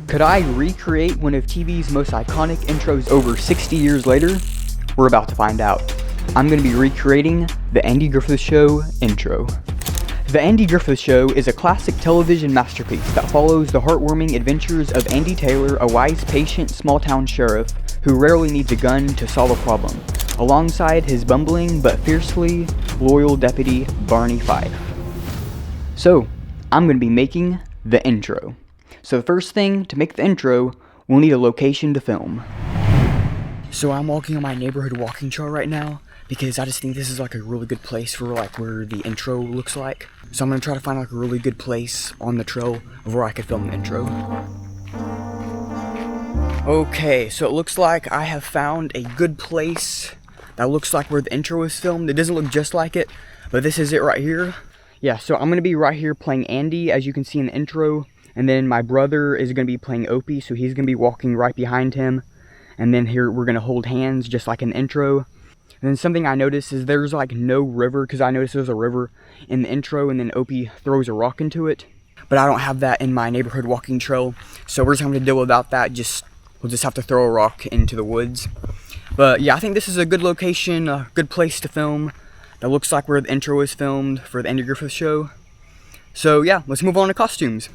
Could I recreate one of TV's most iconic intros over 60 years later? We're about to find out. I'm going to be recreating the Andy Griffith Show intro. The Andy Griffith Show is a classic television masterpiece that follows the heartwarming adventures of Andy Taylor, a wise, patient, small-town sheriff who rarely needs a gun to solve a problem, alongside his bumbling but fiercely loyal deputy, Barney Fife. So, I'm going to be making the intro. So the first thing, to make the intro, we'll need a location to film. So I'm walking on my neighborhood walking trail right now, because I just think this is like a really good place for like where the intro looks like. So I'm going to try to find like a really good place on the trail of where I could film the intro. Okay, so it looks like I have found a good place that looks like where the intro is filmed. It doesn't look just like it, but this is it right here. Yeah, so I'm going to be right here playing Andy, as you can see in the intro. And then my brother is going to be playing Opie, so he's going to be walking right behind him. And then here we're going to hold hands just like in the intro. And then something I noticed is there's like no river, because I noticed there's a river in the intro and then Opie throws a rock into it. But I don't have that in my neighborhood walking trail, so we're just going to deal without that. We'll just have to throw a rock into the woods. But yeah, I think this is a good location, a good place to film. That looks like where the intro is filmed for the Andy Griffith Show. So yeah, let's move on to costumes.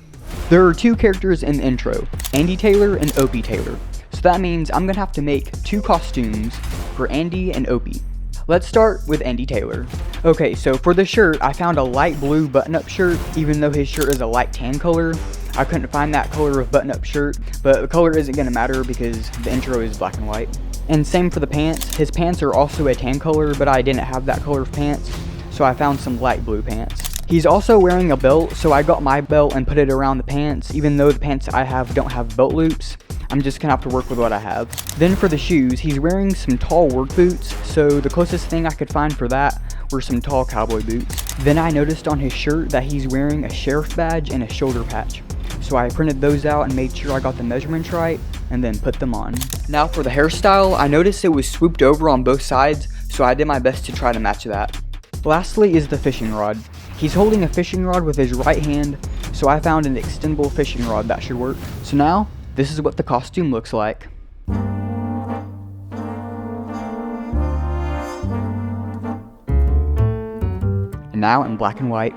There are two characters in the intro, Andy Taylor and Opie Taylor. So that means I'm going to have to make two costumes for Andy and Opie. Let's start with Andy Taylor. Okay, so for the shirt, I found a light blue button-up shirt, even though his shirt is a light tan color. I couldn't find that color of button-up shirt, but the color isn't going to matter because the intro is black and white. And same for the pants. His pants are also a tan color, but I didn't have that color of pants, so I found some light blue pants. He's also wearing a belt, so I got my belt and put it around the pants. Even though the pants I have don't have belt loops, I'm just gonna have to work with what I have. Then for the shoes, he's wearing some tall work boots, so the closest thing I could find for that were some tall cowboy boots. Then I noticed on his shirt that he's wearing a sheriff badge and a shoulder patch. So I printed those out and made sure I got the measurements right, and then put them on. Now for the hairstyle, I noticed it was swooped over on both sides, so I did my best to try to match that. Lastly is the fishing rod. He's holding a fishing rod with his right hand, so I found an extendable fishing rod that should work. So now, this is what the costume looks like. And now in black and white.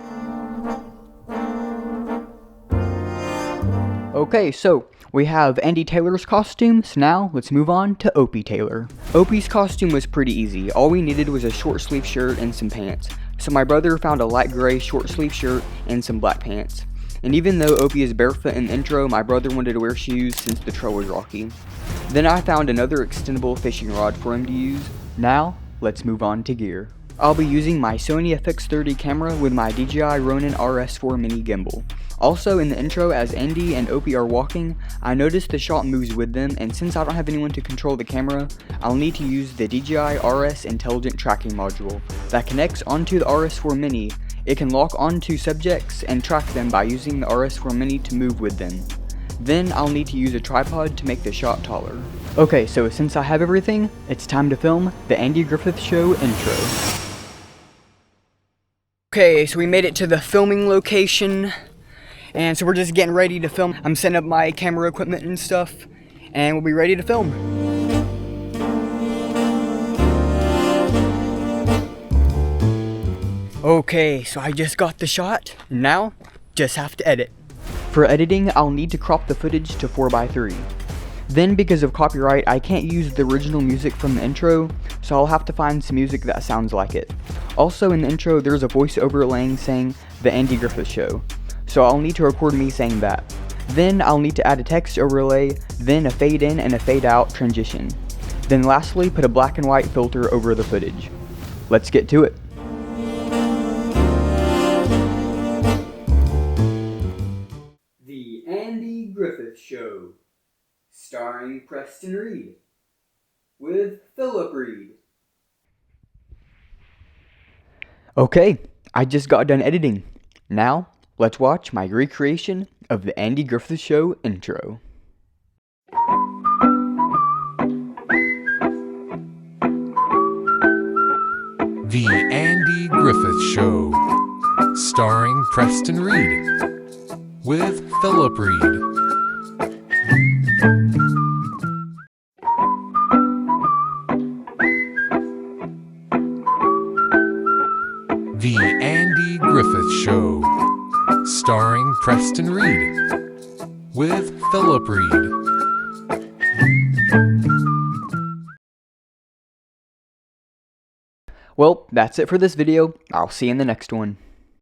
Okay, so we have Andy Taylor's costume, so now let's move on to Opie Taylor. Opie's costume was pretty easy. All we needed was a short sleeve shirt and some pants. So my brother found a light gray short sleeve shirt and some black pants. And even though Opie is barefoot in the intro, my brother wanted to wear shoes since the trail was rocky. Then I found another extendable fishing rod for him to use. Now, let's move on to gear. I'll be using my Sony FX30 camera with my DJI Ronin RS4 mini gimbal. Also in the intro, as Andy and Opie are walking, I noticed the shot moves with them, and since I don't have anyone to control the camera, I'll need to use the DJI RS Intelligent Tracking Module that connects onto the RS4 Mini. It can lock onto subjects and track them by using the RS4 Mini to move with them. Then I'll need to use a tripod to make the shot taller. Okay, so since I have everything, it's time to film the Andy Griffith Show intro. Okay, so we made it to the filming location. And so we're just getting ready to film. I'm setting up my camera equipment and stuff, and we'll be ready to film. Okay, so I just got the shot, and now just have to edit. For editing, I'll need to crop the footage to 4:3. Then because of copyright, I can't use the original music from the intro, so I'll have to find some music that sounds like it. Also in the intro, there's a voice overlaying saying The Andy Griffith Show. So I'll need to record me saying that. Then I'll need to add a text overlay, then a fade in and a fade out transition. Then lastly, put a black and white filter over the footage. Let's get to it. The Andy Griffith Show, starring Preston Reed, with Philip Reed. Okay, I just got done editing. Now, let's watch my recreation of the Andy Griffith Show intro. The Andy Griffith Show, starring Preston Reed, with Philip Reed. Andy Griffith Show. Starring Preston Reed. With Philip Reed. Well, that's it for this video. I'll see you in the next one.